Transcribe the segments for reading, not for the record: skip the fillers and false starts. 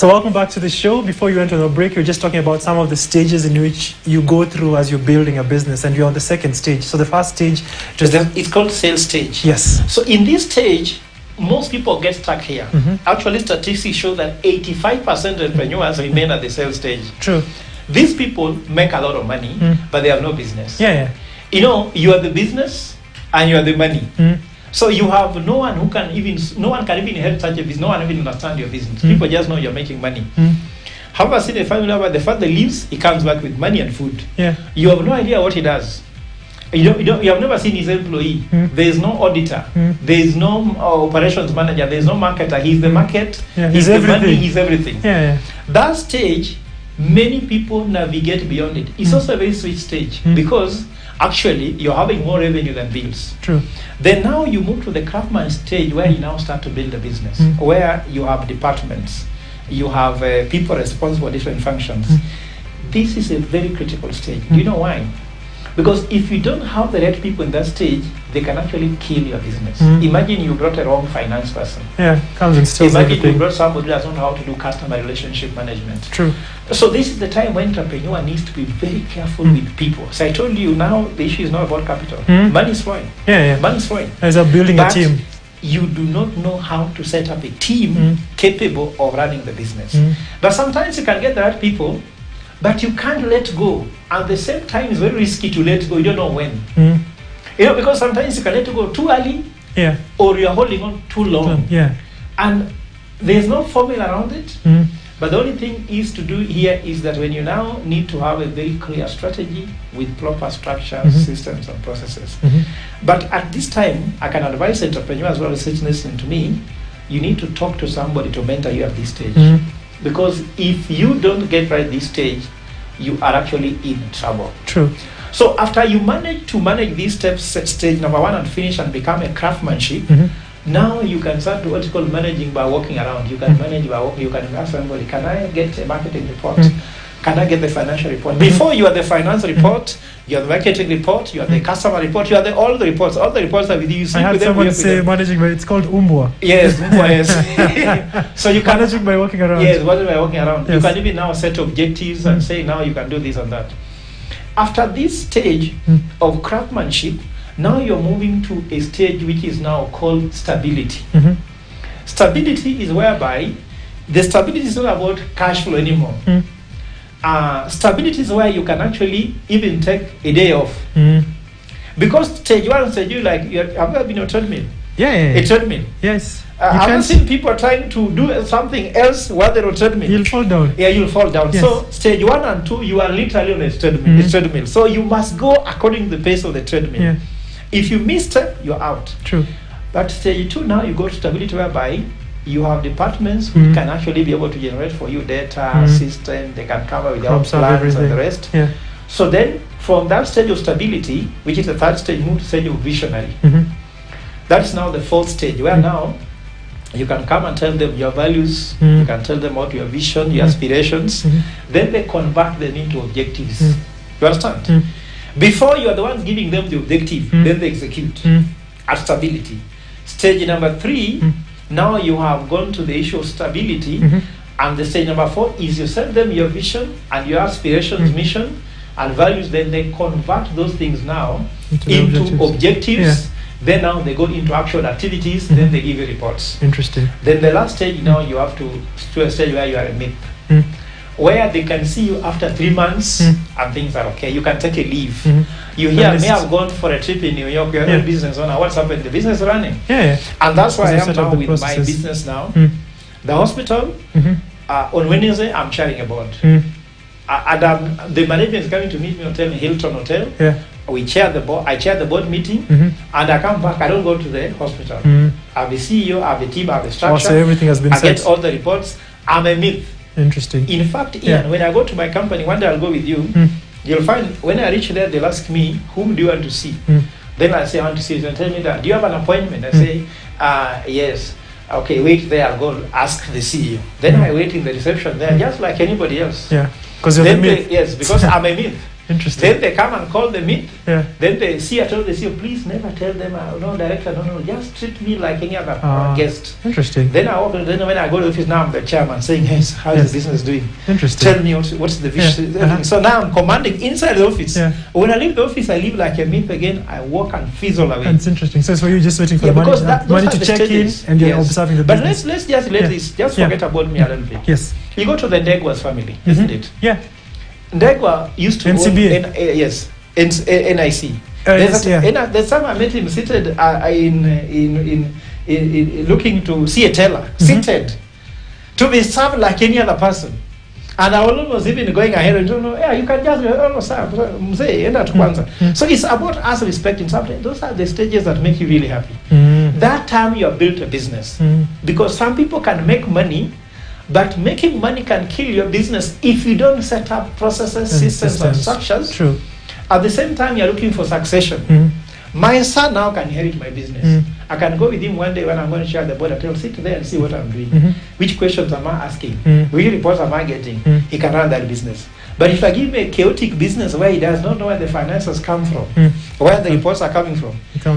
So welcome back to the show. Before you went on a break, you were just talking about some of the stages in which you go through as you're building a business, and you're on the second stage. So the first stage, it's called sales stage. Yes. So in this stage, most people get stuck here. Actually, statistics show that 85% of entrepreneurs remain at the sales stage. True. These people make a lot of money, but they have no business. Yeah. You know, you are the business and you are the money. So you have no one can even help such a business. No one even understand your business. People just know you're making money. However, see the family member, the father leaves, he comes back with money and food. Yeah. You have no idea what he does. You have never seen his employee. There is no auditor. There is no operations manager. There is no marketer. He's the market. He's the money. He's everything. Yeah. That stage, many people navigate beyond it. It's also a very sweet stage because actually you're having more revenue than bills. True. Then now you move to the craftsman stage where you now start to build a business, where you have departments, you have people responsible for different functions. This is a very critical stage. Do you know why? Because if you don't have the right people in that stage, they can actually kill your business. Imagine you brought a wrong finance person. Yeah, comes and steals Imagine everything. you brought somebody who doesn't know how to do customer relationship management. True. So this is the time when entrepreneur needs to be very careful with people. So I told you now the issue is not about capital. Money is fine. Yeah. Money is fine. It's about building a team. You do not know how to set up a team capable of running the business. But sometimes you can get the right people, but you can't let go. At the same time, it's very risky to let go. You don't know when. You know, because sometimes you can let go too early, or you're holding on too long. Yeah. And there's no formula around it. But the only thing is to do here is that when you now need to have a very clear strategy with proper structures, systems, and processes. But at this time, I can advise entrepreneurs who are listening to me, you need to talk to somebody to mentor you at this stage. Because if you don't get right this stage, you are actually in trouble. True. So after you manage to manage these steps, stage number one, and finish and become a craftsmanship, now you can start to what is called managing by walking around. You can manage by walking. You can ask somebody, can I get a marketing report? Can I get the financial report? Before you are the finance report, you are the marketing report, you are the customer report, you are all the reports. All the reports are with you. I had someone say managing by, it's called umbwa. Yes, umbwa, yes. So you can managing by walking around. Yes, managing by walking around. Yes. You can even now set objectives and say now you can do this and that. After this stage of craftsmanship, now you're moving to a stage which is now called stability. Stability is whereby the stability is not about cash flow anymore. Stability is where you can actually even take a day off. Because stage one and stage two, like, have you ever been on a treadmill? Yeah. A treadmill. Yes. I've seen people trying to do something else while they're on a treadmill. You'll fall down. Yeah, you'll fall down. Yes. So stage one and two, you are literally on a treadmill. So you must go according to the pace of the treadmill. Yeah. If you miss step, you're out. True. But stage two, now you go to stability whereby you have departments who can actually be able to generate for you data, system, they can cover with their own plans and the rest. Yeah. So then from that stage of stability, which is the third stage, move to stage of visionary. That's now the fourth stage where now you can come and tell them your values, you can tell them what your vision, your aspirations, then they convert them into objectives. You understand? Before you are the ones giving them the objective, then they execute at stability. Stage number three, now you have gone to the issue of stability, and the stage number four is you send them your vision and your aspirations, mission, and values, then they convert those things now into objectives. Then now they go into actual activities, then they give you reports. Interesting. Then the last stage, now you have to a stage where you are a myth. Where they can see you after 3 months and things are okay. You can take a leave. You hear, may have gone for a trip in New York, you're a business owner, what's happened? The business is running. And that's why I am now with my business now. The hospital, on Wednesday, I'm chairing a board. And the management is coming to meet me and tell me Hilton Hotel. We chair the board. I chair the board meeting, and I come back. I don't go to the hospital. I have a CEO, I have a team, I have a structure. So everything has been set. I get all the reports. I'm a myth. Interesting. In fact, Ian, when I go to my company, one day I'll go with you. You'll find when I reach there, they'll ask me, "Whom do you want to see?" Then I say, "I want to see you." And tell me that. Do you have an appointment? I say, "Yes." Okay, wait there. I'll go ask the CEO. Then I wait in the reception there, just like anybody else. Because you're the myth. Yes, because I'm a myth. Interesting. Then they come and call the meet. Yeah. Then the CEO told the CEO, please never tell them, no, director, no, just treat me like any other guest. Interesting. Then when I go to the office, now I'm the chairman saying, yes, how is the business doing? Interesting. Tell me what's the vision. So now I'm commanding inside the office. Yeah. When I leave the office, I leave like a myth again. I walk and fizzle away. That's interesting. So you're just waiting for the money to check stages. in, and you're observing the business. But let's just let this, just forget about me a little bit. Yes. You go to the Ndegwa's family, isn't it? Yeah. Ndegwa used to NCBA. own yes, NIC. Yeah. There's time I met him seated in looking to see a teller, seated, to be served like any other person. And I was even going ahead and don't know, yeah, you can just So it's about us respecting something. Those are the stages that make you really happy. That time you have built a business. Because some people can make money, but making money can kill your business if you don't set up processes, systems, and structures. True. At the same time, you're looking for succession. My son now can inherit my business. I can go with him one day when I'm going to share the board. I tell him, sit there and see what I'm doing. Which questions am I asking? Which reports am I getting? He can run that business. But if I give him a chaotic business where he does not know where the finances come from, where the reports are coming from,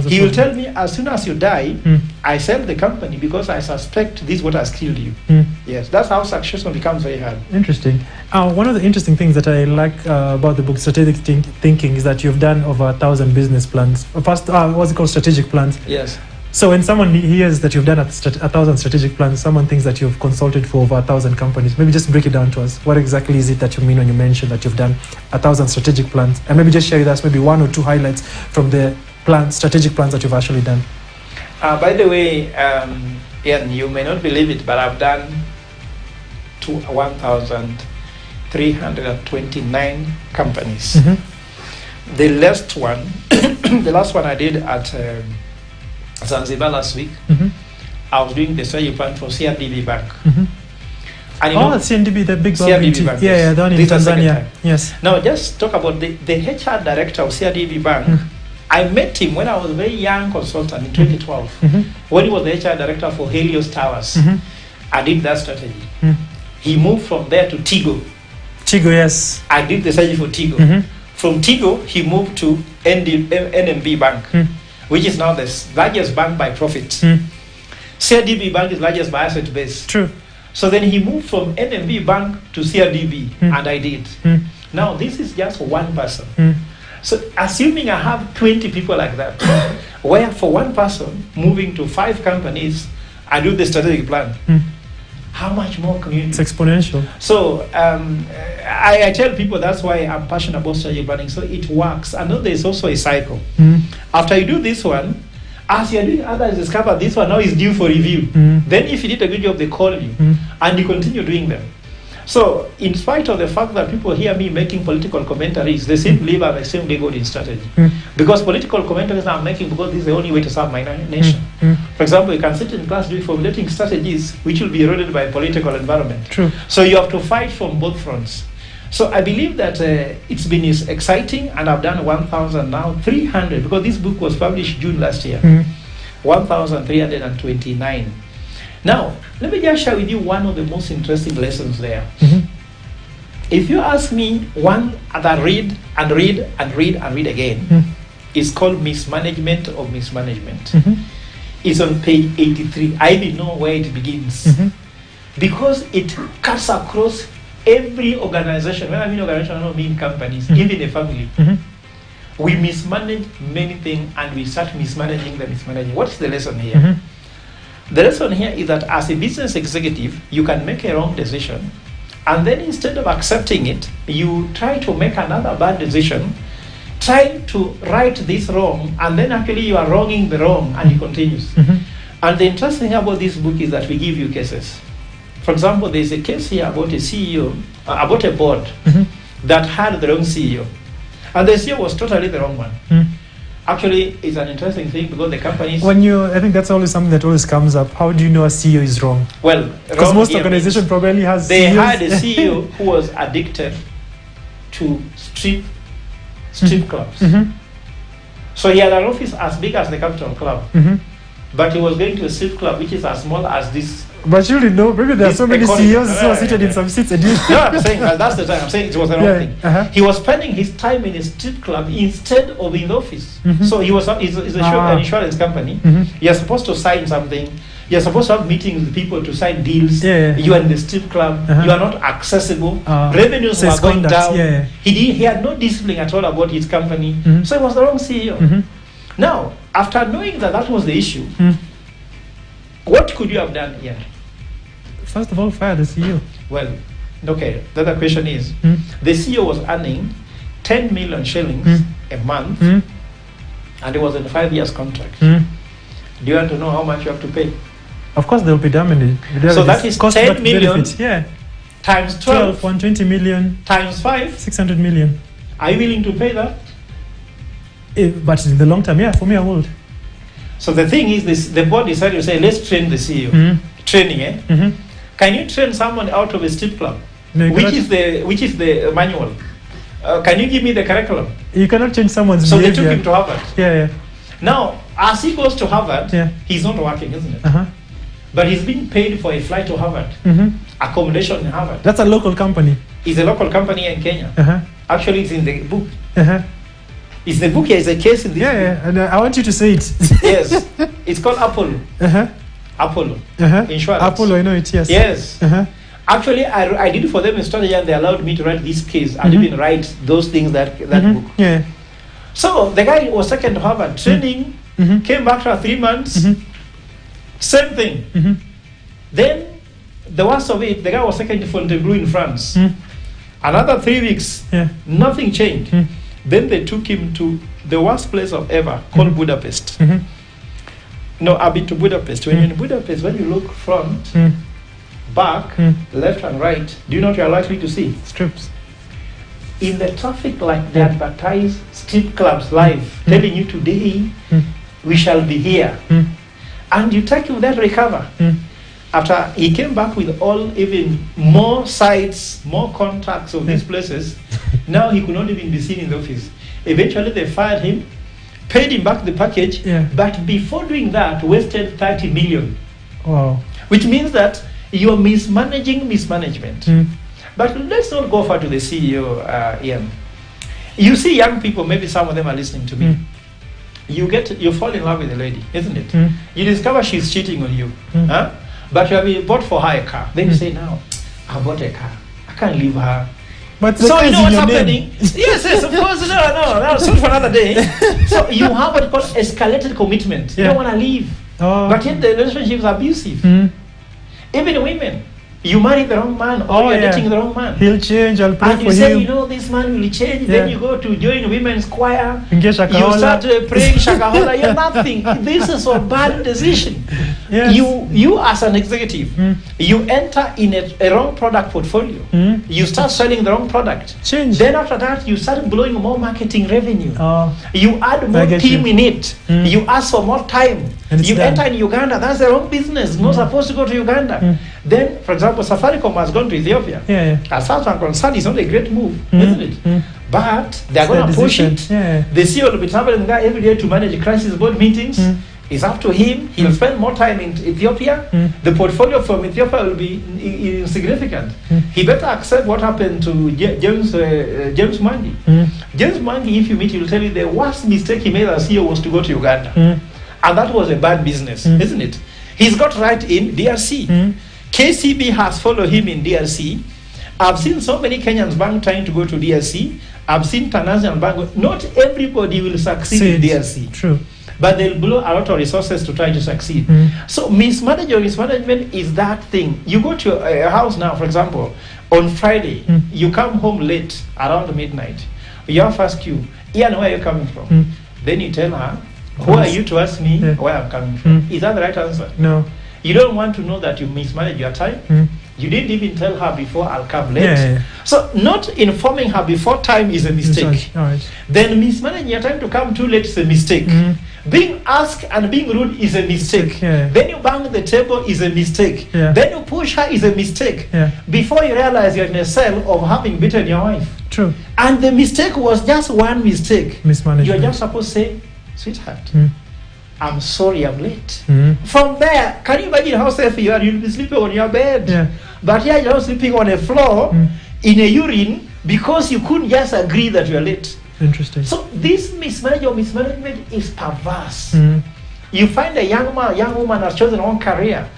he will tell me, as soon as you die, I sell the company because I suspect this is what has killed you. Yes, that's how succession becomes very hard. Interesting. One of the interesting things that I like about the book Strategic Thinking is that you've done over 1,000 business plans. First, what's it called? Strategic plans. Yes. So when someone hears that you've done 1,000 strategic plans, someone thinks that you've consulted for over 1,000 companies. Maybe just break it down to us. What exactly is it that you mean when you mention that you've done 1,000 strategic plans? And maybe just share with us maybe one or two highlights from the strategic plans that you've actually done. By the way, Ian, you may not believe it, but I've done 1,329 companies. The last one, the last one I did at Zanzibar last week, I was doing the strategy plan for CRDB Bank. And CNDB, the big CRDB Bank. Yeah, the one in Tanzania. Yes. Now, just talk about the HR director of CRDB Bank. I met him when I was a very young consultant in 2012, when he was the HR director for Helios Towers. I did that strategy. He moved from there to Tigo. Tigo, yes. I did the strategy for Tigo. From Tigo, he moved to NMB Bank, which is now the largest bank by profit. CRDB Bank is largest by asset base. True. So then he moved from NMB Bank to CRDB, and I did. Now, this is just one person. So assuming I have 20 people like that, where for one person moving to 5 companies, I do the strategic plan. How much more community? It's exponential. So I tell people that's why I'm passionate about strategic planning. So it works. I know there's also a cycle. After you do this one, as you're doing others, discover this one now is due for review. Then if you did a good job, they call you, and you continue doing them. So in spite of the fact that people hear me making political commentaries, they still believe I'm extremely good in strategy. Because political commentaries I'm making because this is the only way to serve my nation. For example, you can sit in class doing formulating strategies which will be eroded by political environment. True. So you have to fight from both fronts. So I believe that it's been exciting, and I've done 1,000 now, 300, because this book was published June last year. 1,329. Now, let me just share with you one of the most interesting lessons there. If you ask me one that read and read and read and read again, it's called Mismanagement of Mismanagement. It's on page 83. I didn't know where it begins. Because it cuts across every organization. When I mean organization, I don't mean companies, even a family. We mismanage many things, and we start mismanaging the mismanaging. What's the lesson here? The lesson here is that as a business executive, you can make a wrong decision, and then instead of accepting it, you try to make another bad decision, try to right this wrong, and then actually you are wronging the wrong, and it continues. And the interesting thing about this book is that we give you cases. For example, there's a case here about a CEO, about a board that had the wrong CEO, and the CEO was totally the wrong one. Actually, it's an interesting thing because the companies... I think that's always something that always comes up. How do you know a CEO is wrong? Well, because most organizations probably has They CEOs. had a CEO who was addicted to strip clubs. So he had an office as big as the Capital Club, but he was going to a strip club which is as small as this But you really know, maybe there are so many CEOs who are seated in some seats. And you No, I'm saying that's the time. I'm saying it was the wrong thing. Uh-huh. He was spending his time in a strip club instead of in the office. Mhm. So he was an insurance company. Mhm. You're supposed to sign something. You're supposed to have meetings with people to sign deals. Yeah. You are in the strip club. Uh-huh. You are not accessible. So Revenues were his going conduct, down. yeah. He had no discipline at all about his company. Mhm. So he was the wrong CEO. Mhm. Now, after knowing that was the issue, Mm. what could you have done here? First of all, fire the CEO. Well, okay, the other question is, Mm. the CEO was earning 10 million shillings Mm. a month, Mm. and it was in a 5 years contract. Mm. Do you want to know how much you have to pay? Of course, there will be damage. So that is 10 million benefit. Yeah. Times 12, 12, 120 million, times 5. 600 million. Are you willing to pay that? But in the long term, yeah, for me, I would. So the thing is, the board decided to say, let's train the CEO. Mm. Training, eh? Mm-hmm. Can you train someone out of a strip club? No, you Which cannot- is the manual? Can you give me the curriculum? You cannot change someone's So they behavior. took him to Harvard. Yeah, Now, as he goes to Harvard, Yeah. he's not working, isn't it? yeah. Uh-huh. But he's being paid for a flight to Harvard, Mm-hmm. accommodation in Harvard. That's a local company. It's a local company in Kenya. Uh-huh. Actually, it's in the book. Uh-huh. It's the book here. It's a case in this Yeah, book. yeah. And I want you to say it. Yes. It's called Apollo. Uh-huh. Apollo. Uh-huh. Insurance. Apollo, I know it, yes. Yes. Uh-huh. Actually, I did it for them in strategy, and they allowed me to write this case and Mhm. even write those things that Mhm. book. Yeah. So the guy was taken to Harvard, training, Mm-hmm. came back after 3 months, Mhm. same thing. Mm-hmm. Then, the worst of it, the guy was taken to Fontainebleau in France. Mm. Another 3 weeks, Yeah. nothing changed. Mm. Then they took him to the worst place of ever, called Mhm. Budapest. Mm-hmm. No, I've been to Budapest. When Mm. you're in Budapest, when you look front, Mm. back, Mm. left and right, do you know what you're likely to see? Strips. In the traffic light, they advertise strip clubs live, Mm. telling you today, Mm. we shall be here. Mm. And you take him that recover. Mm. After he came back with all even more sites, more contacts of these places, now he could not even be seen in the office. Eventually they fired him, paid him back the package, Yeah. but before doing that, wasted 30 million. Wow. Which means that you're mismanaging mismanagement. Mm. But let's not go far to the CEO, Ian. You see young people, maybe some of them are listening to me. Mm. You fall in love with a lady, isn't it? Mm. You discover she's cheating on you. Mm. Huh? But you have bought for her a car. Then you Mm. say, now, I bought a car. I can't leave her. But So you know what's your happening? name. Yes, of course. No, that's for another day. So you have what called escalated commitment. You Yeah. don't want to leave. Oh. But yet the relationship is abusive. Mm. Even women. You marry the wrong man or Oh, you're yeah. dating the wrong man. He'll change, I'll pray And for you say, him. you know, this man will change. Yeah. Then you go to join women's choir. Engage You Shakahola. start praying Shakahola. You're nothing. This is a bad decision. Yes. You as an executive, Mm. you enter in a wrong product portfolio. Mm. You start selling the wrong product. Change. Then after that, you start blowing more marketing revenue. Oh. You add I more get team you. in it. Mm. You ask for more time. And it's You done. enter in Uganda. That's the wrong business. Not supposed to go to Uganda. Mm. Then, for example, Safaricom has gone to Ethiopia. Yeah, yeah. As far as I'm concerned, it's not a great move, Mm. isn't it? Mm. But they're It's going their to push decision. it. Yeah. The CEO will be traveling there every day to manage crisis board meetings. Mm. It's up to him. He'll Mm. spend more time in Ethiopia. Mm. The portfolio from Ethiopia will be insignificant. Mm. He better accept what happened to James Mangi. Mm. James Mangi, if you meet, he'll tell you the worst mistake he made as CEO was to go to Uganda. Mm. And that was a bad business, Mm. isn't it? He's got right in DRC. Mm. KCB has followed him in DRC. I've seen so many Kenyans bank trying to go to DRC. I've seen Tanzanian bank. Not everybody will succeed in DRC, True. but they'll blow a lot of resources to try to succeed. Mm. So mismanagement is that thing. You go to a house now, for example, on Friday, Mm. you come home late around midnight. Your first queue, Ian, where are you coming from? Mm. Then you tell her, who are you to ask me Yeah. where I'm coming from? Mm. Is that the right answer? No. You don't want to know that you mismanage your time. Mm. You didn't even tell her before I'll come late. Yeah, yeah. So not informing her before time is a mistake. All right. Then mismanaging your time to come too late is a mistake. Mm. Being asked and being rude is a mistake. Yeah. Then you bang the table is a mistake. Yeah. Then you push her is a mistake. Yeah. Before you realize you're in a cell of having beaten your wife. True. And the mistake was just one mistake. Mismanagement. You're just supposed to say, sweetheart, Mm. I'm sorry, I'm late. From there, can you imagine how safe you are? You'll be sleeping on your bed. Yeah. But here you're sleeping on a floor in a urine because you couldn't just agree that you're late. Interesting. So this mismanagement is perverse. You find a young woman has chosen her own career.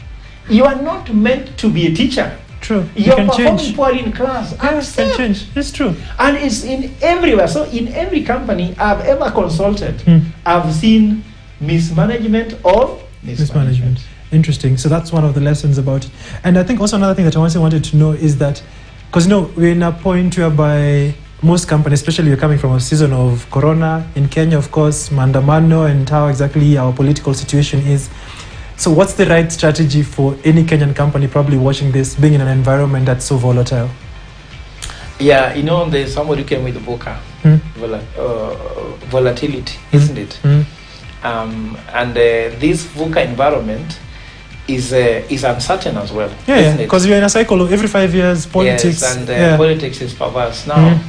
You are not meant to be a teacher. True. You're can performing change. poorly in class. Yes, can change. It's true. And it's in everywhere. So in every company I've ever consulted, I've seen mismanagement or mismanagement. Interesting. So that's one of the lessons about it. And I think also another thing that I also wanted to know is that, because we're in a point whereby most companies, especially we're coming from a season of Corona in Kenya, of course, maandamano, and how exactly our political situation is. So what's the right strategy for any Kenyan company probably watching this, being in an environment that's so volatile? Yeah, there's somebody who came with the VUCA, volatility, isn't it? And this VUCA environment is uncertain as well, isn't it? Because you're in a cycle of every 5 years, politics. Yes, and politics is perverse. Now,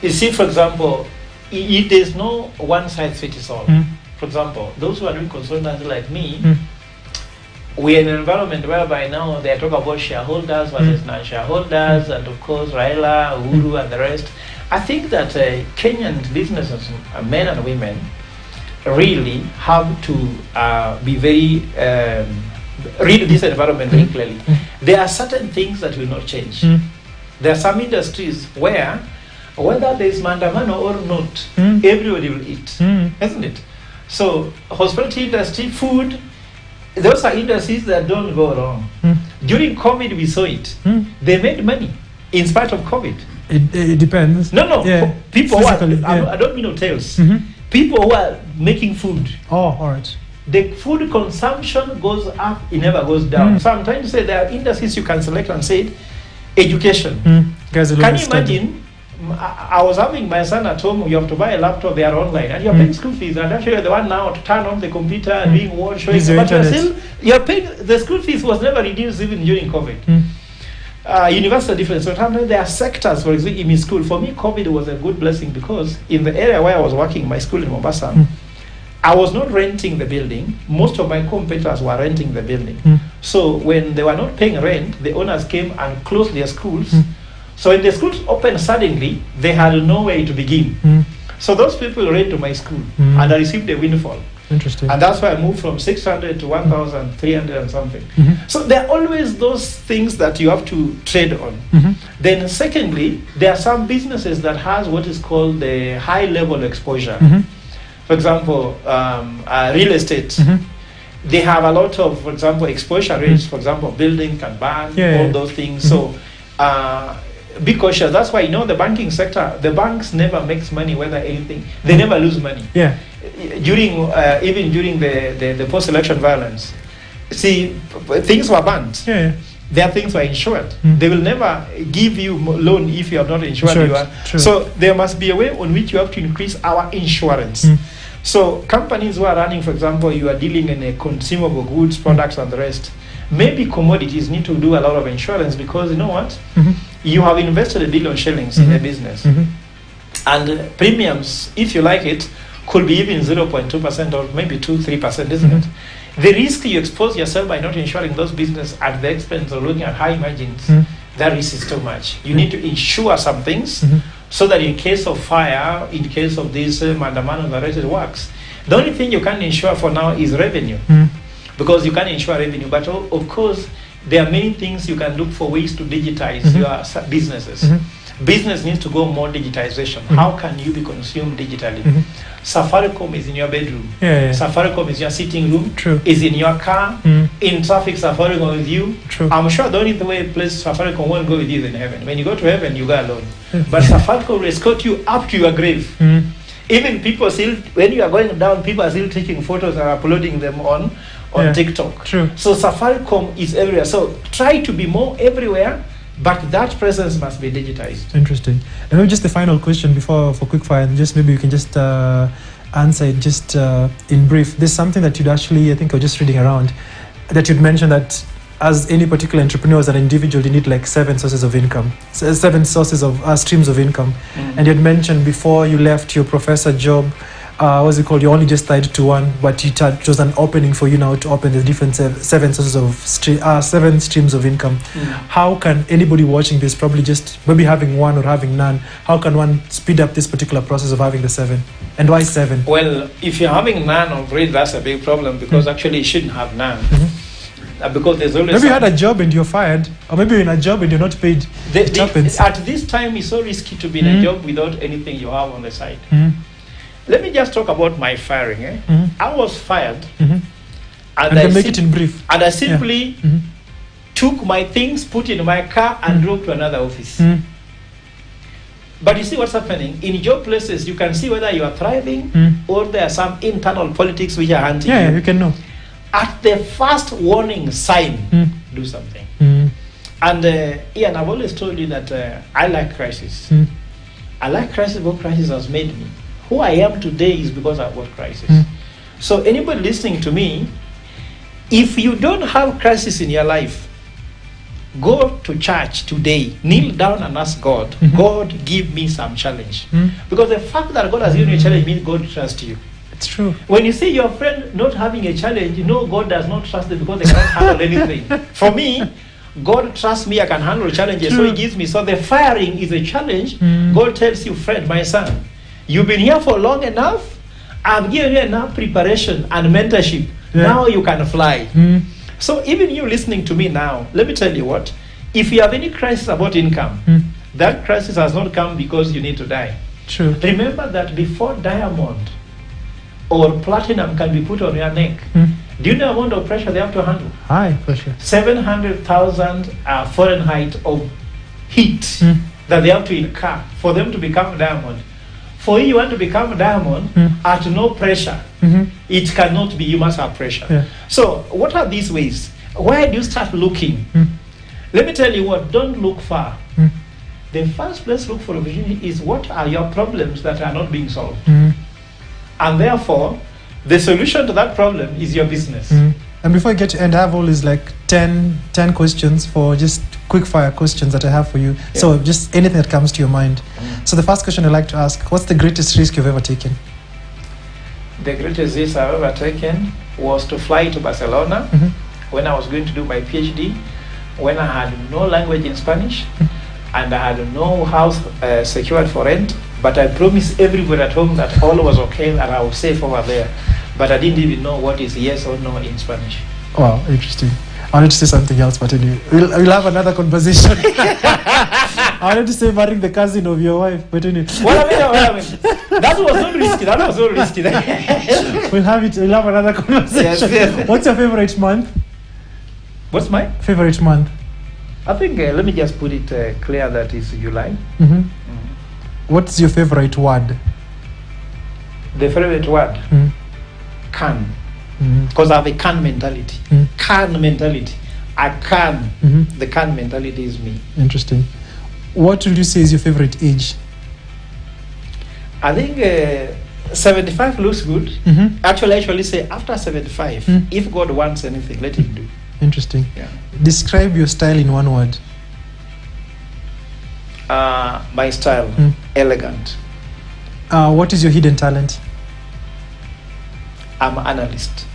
you see, for example, there's no one size fits all. For example, those who are doing consultancy like me, we're in an environment whereby now they talk about shareholders versus non-shareholders, and of course Raila, Uhuru, and the rest. I think that Kenyan businesses, men and women, really have to be very read this environment very clearly. There are certain things that will not change. There are some industries where, whether there is maandamano or not, everybody will eat, isn't it? So hospitality industry, food, those are industries that don't go wrong. During COVID, we saw it. They made money in spite of COVID. It depends. No. Yeah. People I don't mean hotels. People who are making food. Oh, all right. The food consumption goes up, it never goes down. So I'm trying to say there are industries you can select and say, education. Can you imagine? I was having my son at home. You have to buy a laptop. They are online, and you're paying school fees. And actually, you're the one now to turn on the computer and being watched, showing. But you're paying. The school fees was never reduced even during COVID. Universal difference. So sometimes there are sectors, for example, in school. For me, COVID was a good blessing because in the area where I was working, my school in Mombasa, I was not renting the building. Most of my competitors were renting the building. So when they were not paying rent, the owners came and closed their schools. So when the schools opened suddenly, they had no way to begin. So those people ran to my school and I received a windfall. Interesting. And that's why I moved from 600 to 1,300 and something. So there are always those things that you have to trade on. Then secondly, there are some businesses that has what is called the high level exposure. For example, real estate. They have a lot of, for example, exposure rates. For example, building can burn, all those things. So be cautious. That's why the banking sector, the banks never makes money whether anything. They never lose money. During even during the post-election violence, see, things were banned. Their things were insured. They will never give you loan if you have not insured. So there must be a way on which you have to increase our insurance. So companies who are running, for example, you are dealing in a consumable goods, products, and the rest. Maybe commodities need to do a lot of insurance because you know what? You have invested $1 billion shillings in a business. And premiums, if you like it, could be even 0.2% or maybe 2-3%, isn't it? The risk you expose yourself by not insuring those businesses at the expense of looking at high margins, that risk is too much. You need to insure some things so that in case of fire, in case of this maandamano, the rest it works. The only thing you can insure for now is revenue. Because you can insure revenue, but of course there are many things you can look for ways to digitize your businesses. Business needs to go more digitization. How can you be consumed digitally? Safaricom is in your bedroom. Safaricom is your sitting room. Is in your car. In traffic, Safaricom with you. I'm sure the only way place Safaricom won't go with you is in heaven. When you go to heaven, you go alone. But Safaricom will escort you up to your grave. Even people still, when you are going down, people are still taking photos and uploading them on TikTok. So Safaricom is everywhere. So try to be more everywhere, but that presence must be digitized. Interesting. And maybe just the final question before for quickfire, and just maybe you can just answer it just in brief. There's something that you'd actually, I think I was just reading around, that you'd mentioned that as any particular entrepreneur, as an individual, you need like 7 sources of income, 7 sources of streams of income. And you'd mentioned before you left your professor job, what's it called? You only just tied to one, but it was an opening for you now to open the different seven sources of seven streams of income. How can anybody watching this, probably just maybe having one or having none, how can one speed up this particular process of having the 7? And why 7? Well, if you're having none already, that's a big problem, because actually you shouldn't have none. Because there's always maybe you had a job and you're fired, or maybe you're in a job and you're not paid. It happens. At this time, it's so risky to be in a job without anything you have on the side. Let me just talk about my firing. I was fired, and I make it in brief. And I simply took my things, put in my car, and drove to another office. But you see what's happening in job places. You can see whether you are thriving or there are some internal politics which are hunting you. You can know. At the first warning sign, do something. And Ian, I've always told you that I like crisis. I like crisis because crisis has made me. Who I am today is because of what crisis. So anybody listening to me, if you don't have crisis in your life, go to church today, kneel down and ask God, God, give me some challenge. Because the fact that God has given you a challenge means God trusts you. It's true. When you see your friend not having a challenge, you know God does not trust them because they cannot handle anything. For me, God trusts me, I can handle challenges, so He gives me. So the firing is a challenge. God tells you, friend, my son, you've been here for long enough. I've given you enough preparation and mentorship. Now you can fly. So even you listening to me now, let me tell you what. If you have any crisis about income, that crisis has not come because you need to die. True. Remember that before diamond or platinum can be put on your neck, do you know the amount of pressure they have to handle? High pressure. 700,000 Fahrenheit of heat that they have to incur for them to become diamond. For you want to become a diamond at no pressure. It cannot be. You must have pressure. So what are these ways? Where do you start looking? Let me tell you what, don't look far. The first place to look for opportunity is what are your problems that are not being solved. And therefore, the solution to that problem is your business. And before I get to end, I have always like 10 questions for just quick fire questions that I have for you. So just anything that comes to your mind. So the first question I'd like to ask, what's the greatest risk you've ever taken? The greatest risk I've ever taken was to fly to Barcelona when I was going to do my PhD, when I had no language in Spanish and I had no house secured for rent, but I promised everybody at home that all was okay and I was safe over there. But I didn't even know what is yes or no in Spanish. Wow, interesting. I wanted to say something else, but anyway, we'll have another conversation. I wanted to say marrying the cousin of your wife, but anyway. Well, I mean, that was so risky. We'll have another conversation. Yes. What's your favorite month? What's my favorite month? I think, let me just put it clear that it's July. What's your favorite word? The favorite word? Can. Because I have a can mentality. Can mentality. I can. The can mentality is me. Interesting. What would you say is your favorite age? I think 75 looks good. Actually, I actually say after 75, if God wants anything, let Him do. Interesting. Describe your style in one word. My style, elegant. What is your hidden talent? I'm an analyst.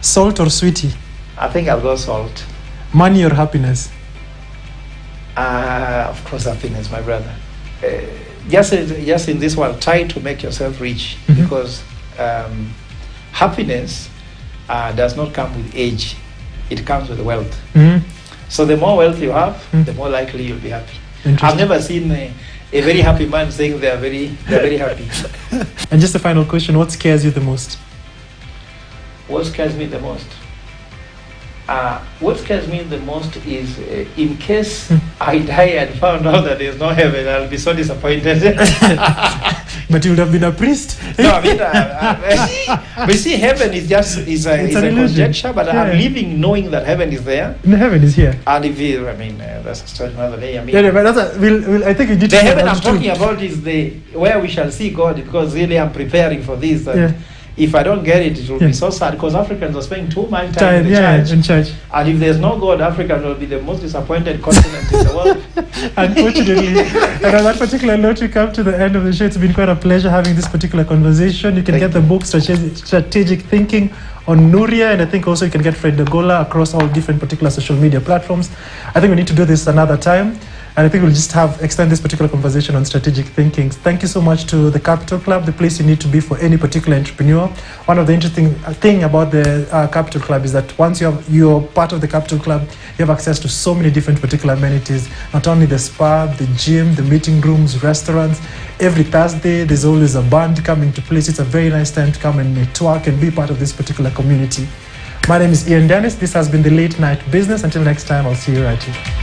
Salt or sweetie? I think I'll go salt. Money or happiness? Of course, happiness, my brother. Just in this world, try to make yourself rich because happiness does not come with age. It comes with wealth. So the more wealth you have, the more likely you'll be happy. I've never seen a very happy man saying they're very happy. And just a final question, what scares you the most? What scares me the most? What scares me the most is in case I die and found out that there's no heaven, I'll be so disappointed. But you would have been a priest. No, I mean, but see, heaven is just is a conjecture, but I'm living knowing that heaven is there. No, heaven is here. And if you, I mean, that's a story another day. I mean, but that's I think we did. The heaven I'm talking about is where we shall see God, because really I'm preparing for this. And if I don't get it, it will Yeah. be so sad because Africans are spending too much time in the Yeah, church. in church. And if there's no God, Africa will be the most disappointed continent in the world. Unfortunately. And on that particular note, we come to the end of the show. It's been quite a pleasure having this particular conversation. You can Thank get the book Strategic Thinking on Nuria, and I think also you can get Fred Degola across all different particular social media platforms. I think we need to do this another time. And I think we'll just extend this particular conversation on strategic thinking. Thank you so much to the Capital Club, the place you need to be for any particular entrepreneur. One of the interesting thing about the Capital Club is that once you're part of the Capital Club, you have access to so many different particular amenities. Not only the spa, the gym, the meeting rooms, restaurants. Every Thursday, there's always a band coming to place. It's a very nice time to come and network and be part of this particular community. My name is Ian Dennis. This has been the Late Night Business. Until next time, I'll see you right here.